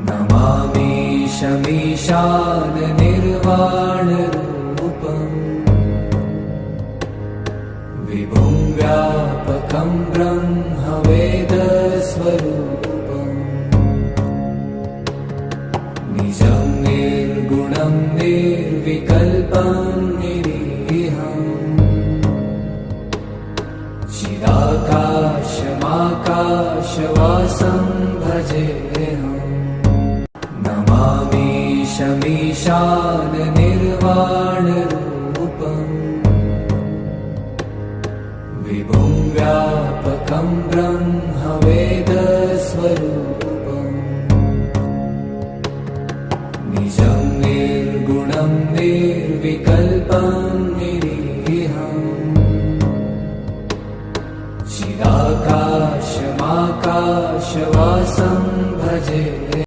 नमामीशमीशाननिर्वाणरूपम् विभुं व्यापकं ब्रह्मवेदस्वरूपम् निजं निर्गुणं निर्विकल्पं निरीहम् चिदाकाशमाकाशवासं भजेऽहम् नमामीशमीशाननिर्वाणरूपम् विभुं व्यापकं ब्रह्मवेदस्वरूपम् निजं निर्गुणं निर्विकल्पं निरीहम् चिदाकाशमाकाशवासं भजे।